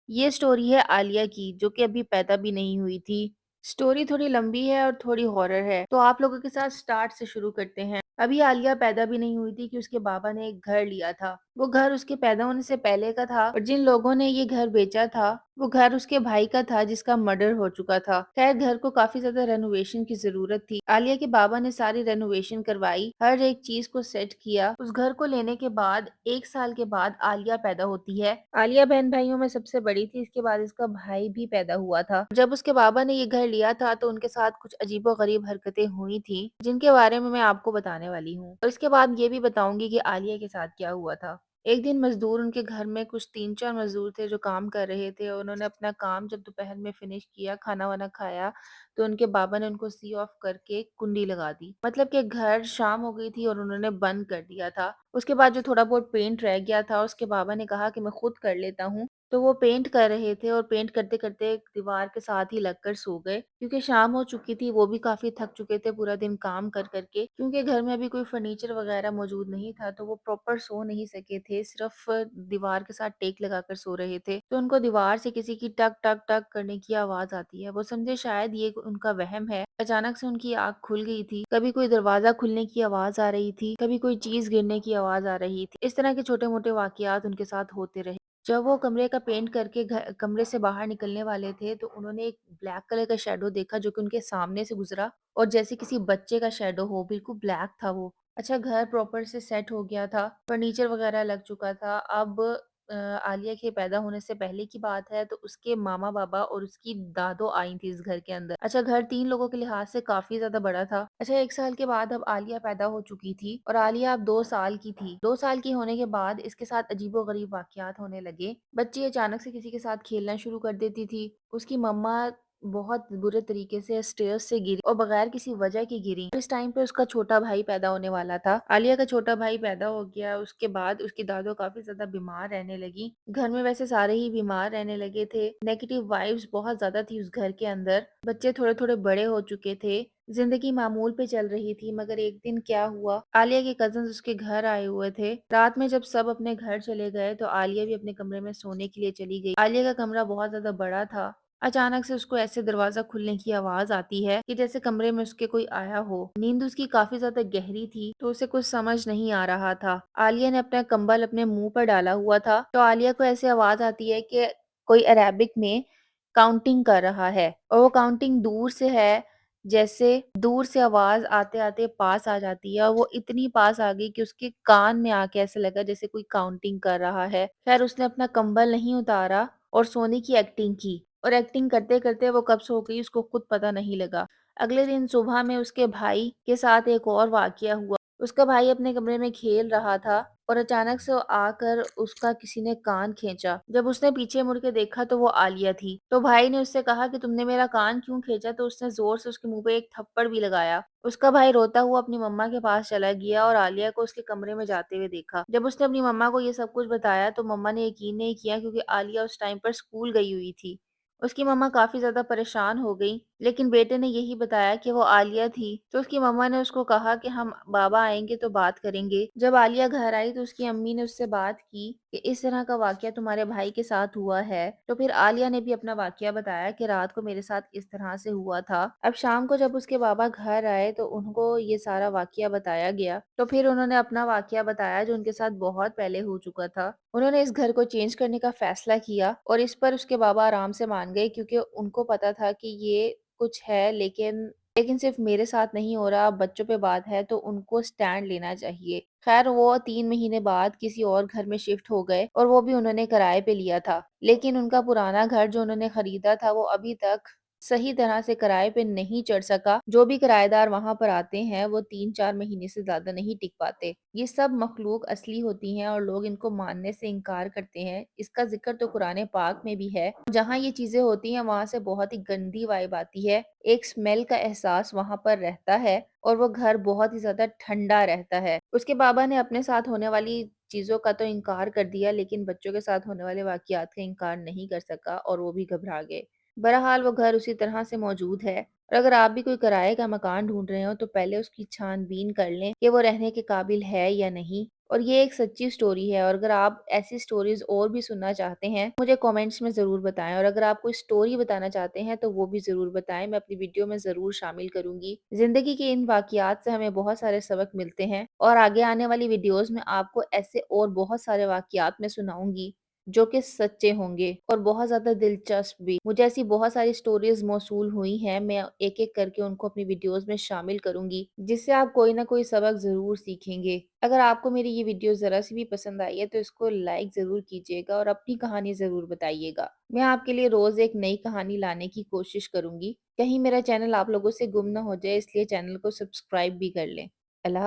ये स्टोरी है आलिया की, जो कि अभी पैदा भी नहीं हुई थी। स्टोरी थोड़ी लंबी है और थोड़ी हॉरर है, तो आप लोगों के साथ स्टार्ट से शुरू करते हैं। अभी आलिया पैदा भी नहीं हुई थी कि उसके बाबा ने एक घर लिया था। वो घर उसके पैदा होने से पहले का था, और जिन लोगों ने ये घर बेचा था वो घर उसके भाई का था जिसका मर्डर हो चुका था। खैर, घर को काफी ज्यादा रेनोवेशन की जरूरत थी। आलिया के बाबा ने सारी रेनोवेशन करवाई, हर एक चीज को सेट किया। उस घर को लेने के बाद 1 साल के बाद आलिया पैदा होती है। आलिया बहन भाइयों में सबसे बड़ी थी। इसके बाद इसका भाई भी पैदा हुआ था। जब उसके बाबा ने ये घर लिया था तो उनके साथ कुछ अजीबो गरीब हरकतें हुई थी, जिनके बारे में मैं आपको बताने वाली हूँ। और इसके बाद ये भी बताऊंगी कि आलिया के साथ क्या हुआ था। एक दिन मजदूर, उनके घर में कुछ 3-4 मजदूर थे जो काम कर रहे थे, और उन्होंने अपना काम जब दोपहर में फिनिश किया, खाना वाना खाया, तो उनके बाबा ने उनको सी ऑफ करके कुंडी लगा दी। मतलब कि घर शाम हो गई थी और उन्होंने बंद कर दिया था। उसके बाद जो थोड़ा बहुत पेंट रह गया था, उसके बाबा ने कहा कि मैं खुद कर लेता हूँ। तो वो पेंट कर रहे थे और पेंट करते करते एक दीवार के साथ ही लगकर सो गए, क्योंकि शाम हो चुकी थी। वो भी काफी थक चुके थे पूरा दिन काम कर करके, क्योंकि घर में अभी कोई फर्नीचर वगैरह मौजूद नहीं था, तो वो प्रॉपर सो नहीं सके थे, सिर्फ दीवार के साथ टेक लगाकर सो रहे थे। तो उनको दीवार से किसी की टक टक टक करने की आवाज आती है। वो समझे शायद ये उनका वहम है। अचानक से उनकी आंख खुल गई थी। कभी कोई दरवाजा खुलने की आवाज आ रही थी, कभी कोई चीज गिरने की आवाज आ रही थी। इस तरह के छोटे मोटे वाकयात उनके साथ होते रहे। जब वो कमरे का पेंट करके कमरे से बाहर निकलने वाले थे, तो उन्होंने एक ब्लैक कलर का शेडो देखा जो कि उनके सामने से गुजरा, और जैसे किसी बच्चे का शेडो हो, बिल्कुल ब्लैक था वो। अच्छा, घर प्रॉपर से सेट हो गया था, फर्नीचर वगैरह लग चुका था। अब आलिया के पैदा होने से पहले की बात है, तो उसके मामा बाबा और उसकी दादो आई थी इस घर के अंदर। अच्छा, घर 3 लोगों के लिहाज से काफी ज्यादा बड़ा था। अच्छा, 1 साल के बाद अब आलिया पैदा हो चुकी थी, और आलिया अब 2 साल की थी। 2 साल की होने के बाद इसके साथ अजीबो गरीब वाकयात होने लगे। बच्ची अचानक से किसी के साथ खेलना शुरू कर देती थी। उसकी मम्मा बहुत बुरे तरीके से स्टेयर्स से गिरी, और बगैर किसी वजह की गिरी। इस टाइम पे उसका छोटा भाई पैदा होने वाला था। आलिया का छोटा भाई पैदा हो गया। उसके बाद उसकी दादो काफी ज्यादा बीमार रहने लगी। घर में वैसे सारे ही बीमार रहने लगे थे। नेगेटिव वाइब्स बहुत ज्यादा थी उस घर के अंदर। बच्चे थोड़े थोड़े बड़े हो चुके थे। जिंदगी मामूल पे चल रही थी। मगर एक दिन क्या हुआ, आलिया के कजन उसके घर आए हुए थे। रात में जब सब अपने घर चले गए, तो आलिया भी अपने कमरे में सोने के लिए चली गई। आलिया का कमरा बहुत ज्यादा बड़ा था। अचानक से उसको ऐसे दरवाजा खुलने की आवाज आती है कि जैसे कमरे में उसके कोई आया हो। नींद उसकी काफी ज्यादा गहरी थी, तो उसे कुछ समझ नहीं आ रहा था। आलिया ने अपना कंबल अपने मुंह पर डाला हुआ था, तो आलिया को ऐसे आवाज आती है कि कोई अरेबिक में काउंटिंग कर रहा है, और वो काउंटिंग दूर से है। जैसे दूर से आवाज आते आते पास आ जाती है, और वो इतनी पास आ गई कि उसके कान में आके ऐसे लगा जैसे कोई काउंटिंग कर रहा है। खैर, उसने अपना कंबल नहीं उतारा और सोने की एक्टिंग की, और एक्टिंग करते करते वो कब सो गई उसको खुद पता नहीं लगा। अगले दिन सुबह में उसके भाई के साथ एक और वाकया हुआ। उसका भाई अपने कमरे में खेल रहा था, और अचानक से वो आकर उसका किसी ने कान खींचा। जब उसने पीछे मुड़ के देखा तो वो आलिया थी। तो भाई ने उससे कहा कि तुमने मेरा कान क्यों खींचा, तो उसने जोर से उसके मुंह पे एक थप्पड़ भी लगाया। उसका भाई रोता हुआ अपनी मम्मा के पास चला गया, और आलिया को उसके कमरे में जाते हुए देखा। जब उसने अपनी मम्मा को ये सब कुछ बताया, तो मम्मा ने यकीन नहीं किया, क्योंकि आलिया उस टाइम पर स्कूल गई हुई थी। उसकी मम्मा काफी ज्यादा परेशान हो गई, लेकिन बेटे ने यही बताया कि वो आलिया थी। तो उसकी मम्मा ने उसको कहा कि हम बाबा आएंगे तो बात करेंगे। जब आलिया घर आई, तो उसकी अम्मी ने उससे बात की कि इस तरह का वाकया तुम्हारे भाई के साथ हुआ है। तो फिर आलिया ने भी अपना वाकया बताया कि रात को मेरे साथ इस तरह से हुआ था। अब शाम को जब उसके बाबा घर आए, तो उनको ये सारा वाकया बताया गया। तो फिर उन्होंने अपना वाकया बताया जो उनके साथ बहुत पहले हो चुका था। उन्होंने इस घर को चेंज करने का फैसला किया, और इस पर उसके बाबा आराम से मान गए, क्योंकि उनको पता था कि ये कुछ है, लेकिन सिर्फ मेरे साथ नहीं हो रहा। अब बच्चों पे बात है, तो उनको स्टैंड लेना चाहिए। खैर, वो 3 महीने बाद किसी और घर में शिफ्ट हो गए, और वो भी उन्होंने किराए पे लिया था। लेकिन उनका पुराना घर जो उन्होंने खरीदा था, वो अभी तक सही तरह से किराए पे नहीं चढ़ सका। जो भी किराएदार वहां पर आते हैं, वो 3-4 महीने से ज्यादा नहीं टिक पाते। ये सब मखलूक असली होती हैं, और लोग इनको मानने से इनकार करते हैं। इसका जिक्र तो कुरान पाक में भी है। जहाँ ये चीजें होती हैं, वहां से बहुत ही गंदी वाइब आती है। एक स्मेल का एहसास वहां पर रहता है, और वो घर बहुत ही ज्यादा ठंडा रहता है। उसके बाबा ने अपने साथ होने वाली चीजों का तो इनकार कर दिया, लेकिन बच्चों के साथ होने वाले वाकयात का इनकार नहीं कर सका, और वो भी घबरा गए। बहरहाल, वो घर उसी तरह से मौजूद है। और अगर आप भी कोई किराए का मकान ढूंढ रहे हो, तो पहले उसकी छानबीन कर लें कि वो रहने के काबिल है या नहीं। और ये एक सच्ची स्टोरी है। और अगर आप ऐसी स्टोरीज़ और भी सुनना चाहते हैं, मुझे कमेंट्स में ज़रूर बताएँ। और अगर आप कोई स्टोरी बताना चाहते हैं, तो वो भी ज़रूर बताएँ, मैं अपनी वीडियो में ज़रूर शामिल करूँगी। ज़िंदगी के इन वाक़यात से हमें बहुत सारे सबक मिलते हैं और आगे आने वाली वीडियोज़ में आपको ऐसे और बहुत सारे वाक़यात मैं सुनाऊँगी, जो कि सच्चे होंगे और बहुत ज़्यादा दिलचस्प भी। मुझे ऐसी बहुत सारी स्टोरीज़ मौसूल हुई हैं, मैं एक-एक करके उनको अपनी वीडियोज़ में शामिल करूँगी, जिससे आप कोई ना कोई सबक ज़रूर सीखेंगे। अगर आपको मेरी ये वीडियो ज़रा-सी भी पसंद आई है, तो इसको लाइक ज़रूर कीजिएगा और अपनी कहानी ज़रूर बताइएगा। मैं आपके लिए रोज़ एक नई कहानी लाने की कोशिश करूँगी। कहीं मेरा चैनल आप लोगों से गुम ना हो जाए, इसलिए चैनल को सब्सक्राइब भी कर लें। अल्लाह